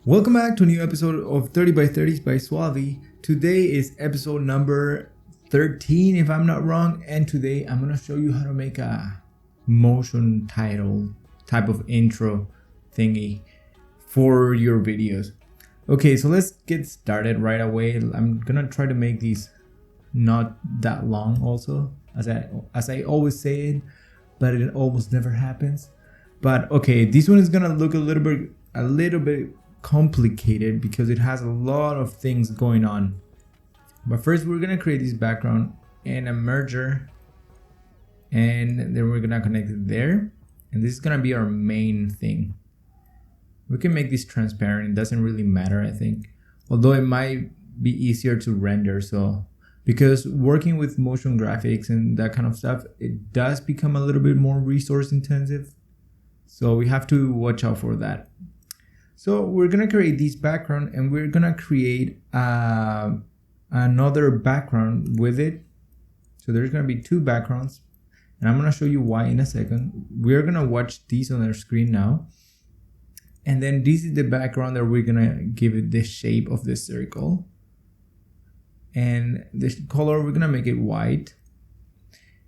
Welcome back to a new episode of 30 by 30s by SUALVI. Today is episode number 13 if I'm not wrong, and today I'm going to show you how to make a motion title type of intro thingy for your videos. Okay, so let's get started right away. I'm going to try to make these not that long also, as I always say it, but it almost never happens. But okay, this one is going to look a little bit complicated because it has a lot of things going on. But first we're gonna create this background and a merger, and then we're gonna connect it there, and this is gonna be our main thing. We can make this transparent, it doesn't really matter, I think, although it might be easier to render. So because working with motion graphics and that kind of stuff, it does become a little bit more resource intensive, so we have to watch out for that. So we're gonna create this background, and we're gonna create another background with it. So there's gonna be two backgrounds, and I'm gonna show you why in a second. We're gonna watch these on our screen now. And then this is the background that we're gonna give it the shape of the circle. And the color, we're gonna make it white.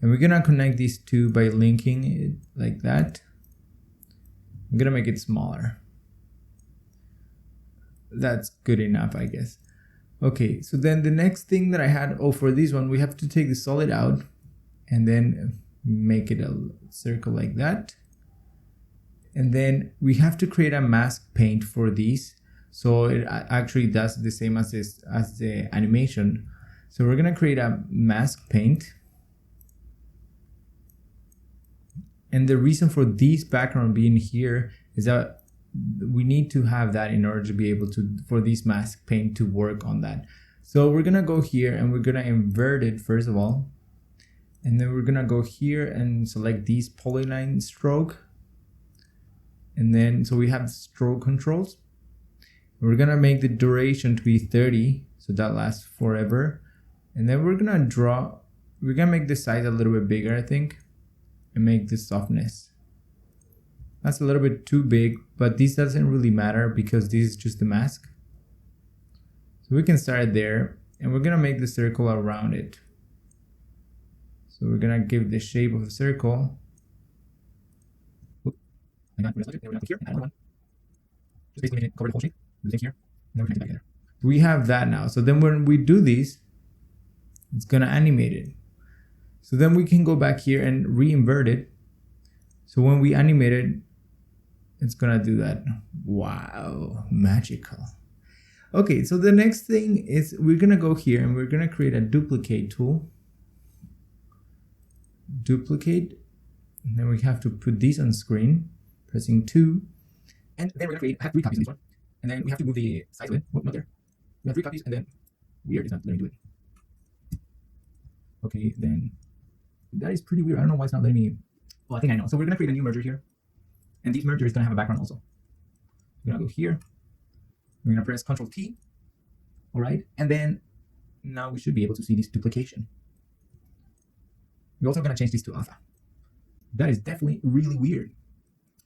And we're gonna connect these two by linking it like that. I'm gonna make it smaller. That's good enough, I guess. Okay, so then the next thing that I had, for this one, we have to take the solid out and then make it a circle like that. And then we have to create a mask paint for these. So it actually does the same as the animation. So we're gonna create a mask paint. And the reason for this background being here is that we need to have that in order to be able to, for this mask paint to work on that. So we're gonna go here and we're gonna invert it first of all. And then we're gonna go here and select these polyline stroke. And then, so we have stroke controls. We're gonna make the duration to be 30, so that lasts forever. And then we're gonna make the size a little bit bigger, I think, and make the softness. That's a little bit too big, but this doesn't really matter because this is just the mask. So we can start there, and we're gonna make the circle around it. So we're gonna give the shape of the circle. We have that now. So then when we do this, it's gonna animate it. So then we can go back here and re-invert it. So when we animate it, it's gonna do that. Wow, magical. Okay, so the next thing is we're gonna go here and we're gonna create a duplicate tool. Duplicate, and then we have to put these on screen, pressing 2. And then we're gonna have 3 copies of this one. And then we have to move the size of it. Oh, not there. We have 3 copies, and then weird, it's not letting me do it. Okay, then that is pretty weird. I don't know why it's not letting me. Well, I think I know. So we're gonna create a new merger here. And this merger is gonna have a background also. We're gonna go here. We're gonna press Ctrl T. All right, and then now we should be able to see this duplication. We're also gonna change this to alpha. That is definitely really weird.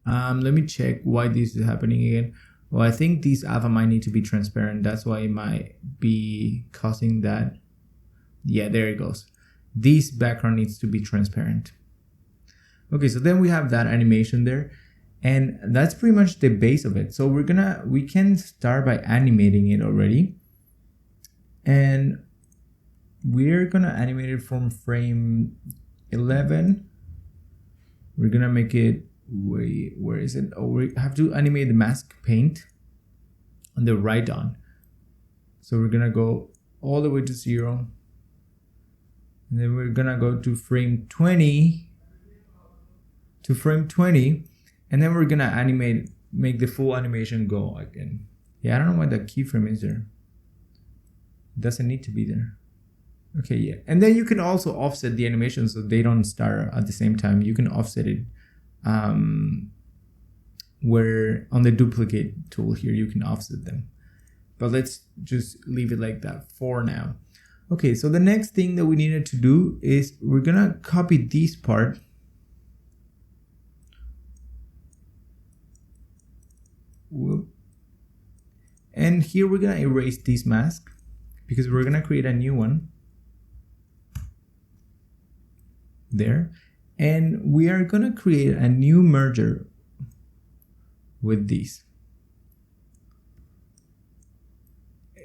Let me check why this is happening again. Well, I think this alpha might need to be transparent. That's why it might be causing that. Yeah, there it goes. This background needs to be transparent. Okay, so then we have that animation there. And that's pretty much the base of it. So we can start by animating it already. And we're gonna animate it from frame 11. We're gonna make it, wait, where is it? Oh, we have to animate the mask paint on the right on. So we're gonna go all the way to 0. And then we're gonna go to frame 20. To frame 20. And then we're gonna make the full animation go again. Yeah, I don't know why that keyframe is there. It doesn't need to be there. Okay, yeah. And then you can also offset the animation so they don't start at the same time. You can offset it where on the duplicate tool here, you can offset them. But let's just leave it like that for now. Okay, so the next thing that we needed to do is we're gonna copy this part. Whoop. And here we're gonna erase this mask because we're gonna create a new one there, and we are gonna create a new merger with these.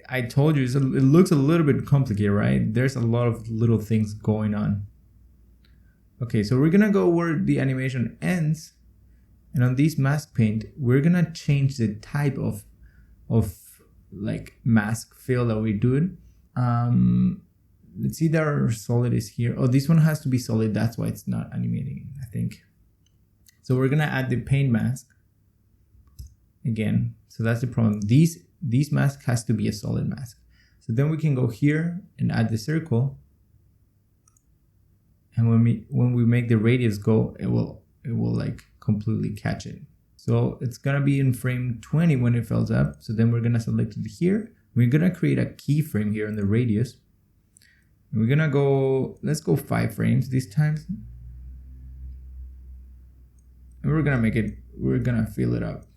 I told you it looks a little bit complicated, right? There's a lot of little things going on. Okay, so we're gonna go where the animation ends, and on this mask paint, we're gonna change the type of like mask fill that we do it. Let's see that our solid is here. Oh, this one has to be solid. That's why it's not animating, I think. So we're gonna add the paint mask again. So that's the problem. This mask has to be a solid mask. So then we can go here and add the circle. And when we make the radius go, it will like completely catch it. So it's gonna be in frame 20 when it fills up. So then we're gonna select it here. We're gonna create a keyframe here on the radius. And we're gonna go, let's go 5 frames this time. And we're gonna fill it up.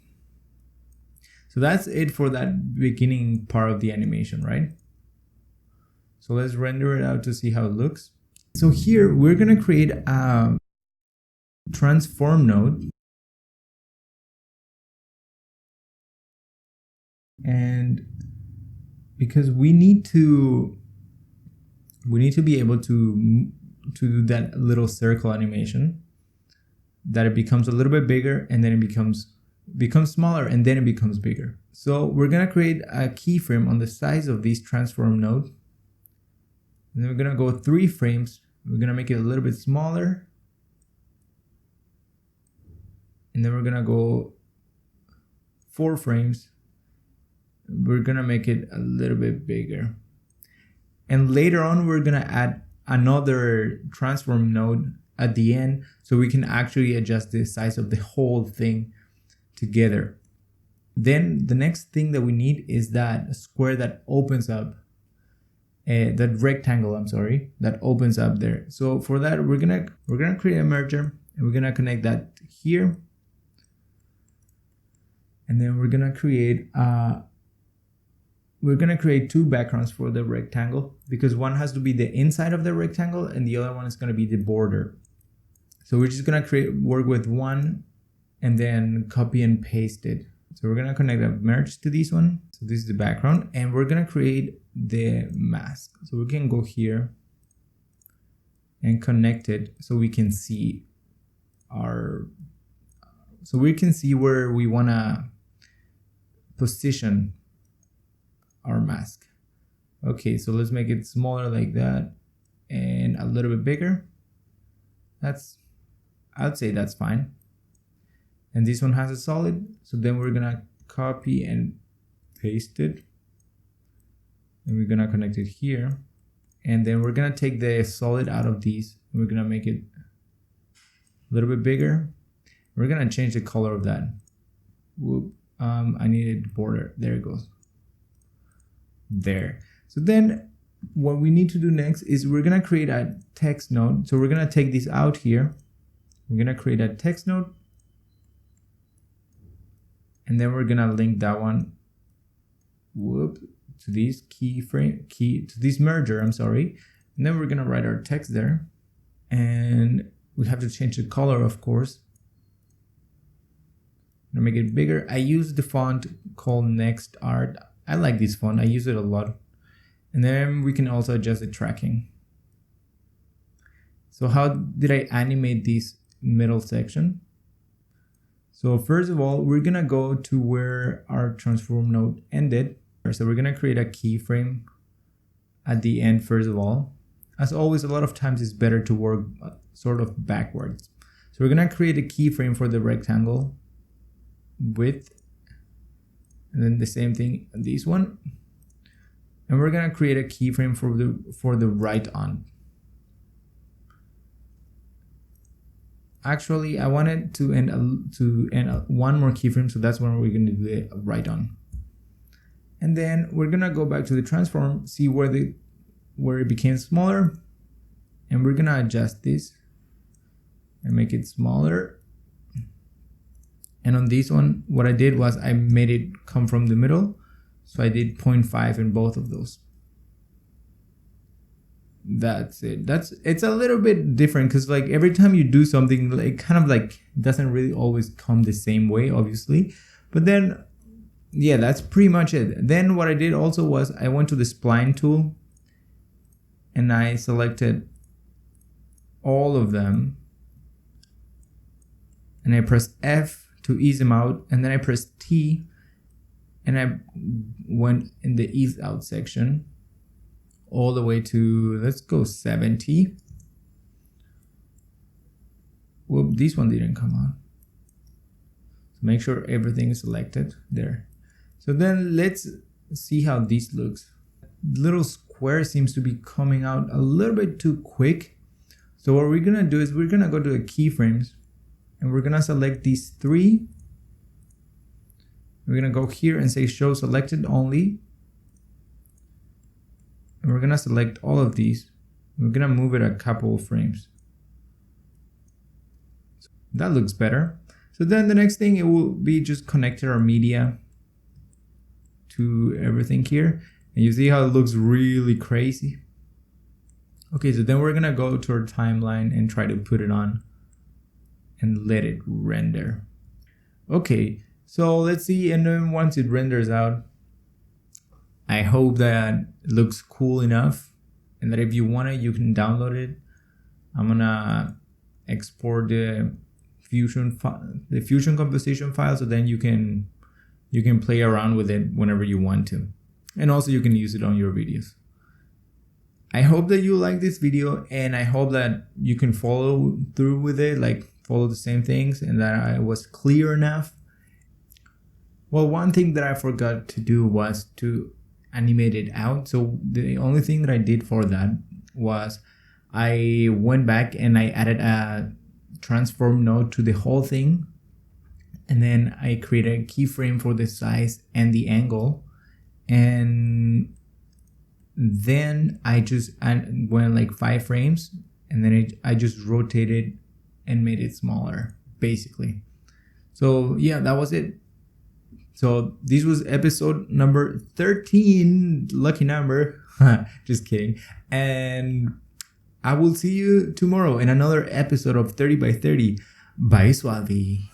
So that's it for that beginning part of the animation, right? So let's render it out to see how it looks. So here we're gonna create a transform node. And because we need to be able to do that little circle animation, that it becomes a little bit bigger and then it becomes smaller and then it becomes bigger. So we're gonna create a keyframe on the size of this transform node. And then we're gonna go 3 frames. We're gonna make it a little bit smaller. And then we're gonna go 4 frames. We're gonna make it a little bit bigger. And later on, we're gonna add another transform node at the end so we can actually adjust the size of the whole thing together. Then the next thing that we need is that square that opens up, that rectangle, I'm sorry, that opens up there. So for that, we're gonna create a merger and we're gonna connect that here. And then we're gonna create 2 backgrounds for the rectangle because one has to be the inside of the rectangle and the other one is gonna be the border. So we're just gonna work with one and then copy and paste it. So we're gonna connect a merge to this one. So this is the background and we're gonna create the mask. So we can go here and connect it so we can see where we wanna position our mask. Okay, so let's make it smaller like that and a little bit bigger. I'd say that's fine. And this one has a solid, so then we're gonna copy and paste it. And we're gonna connect it here. And then we're gonna take the solid out of these. And we're gonna make it a little bit bigger. We're gonna change the color of that. Whoop, I needed border, there it goes. There. So then what we need to do next is we're gonna create a text node. So we're gonna take this out here. We're gonna create a text node. And then we're gonna link that one to this to this merger, I'm sorry. And then we're gonna write our text there. And we have to change the color, of course. I'm gonna make it bigger. I use the font called Next Art. I like this font, I use it a lot. And then we can also adjust the tracking. So how did I animate this middle section? So first of all, we're gonna go to where our transform node ended. So we're gonna create a keyframe at the end first of all. As always, a lot of times it's better to work sort of backwards. So we're gonna create a keyframe for the rectangle width. And then the same thing on this one. And we're gonna create a keyframe for the right on. Actually, I wanted to end one more keyframe, so that's when we're gonna do the right on. And then we're gonna go back to the transform, see where it became smaller, and we're gonna adjust this and make it smaller. And on this one, what I did was I made it come from the middle. So I did 0.5 in both of those. That's it. It's a little bit different because like every time you do something, like kind of like doesn't really always come the same way, obviously. But then yeah, that's pretty much it. Then what I did also was I went to the Spline Tool and I selected all of them and I pressed F to ease them out, and then I pressed T and I went in the ease out section all the way to, let's go 70. Whoop, this one didn't come on. So make sure everything is selected there. So then let's see how this looks. Little square seems to be coming out a little bit too quick. So what we're gonna do is we're gonna go to the keyframes and we're gonna select these three. We're gonna go here and say show selected only. And we're gonna select all of these. We're gonna move it a couple of frames. So that looks better. So then the next thing, it will be just connected our media to everything here. And you see how it looks really crazy. Okay, so then we're gonna go to our timeline and try to put it on and let it render. Okay, so let's see, and then once it renders out, I hope that it looks cool enough and that if you want it, you can download it. I'm gonna export the Fusion composition file, so then you can play around with it whenever you want to. And also you can use it on your videos. I hope that you like this video, and I hope that you can follow through with it, like follow the same things, and that I was clear enough. Well, one thing that I forgot to do was to animate it out. So the only thing that I did for that was I went back and I added a transform node to the whole thing, and then I created a keyframe for the size and the angle, and then I went like 5 frames, and then I just rotated and made it smaller, basically. So yeah, that was it. So this was episode number 13, lucky number, just kidding. And I will see you tomorrow in another episode of 30 by 30 by SUALVI.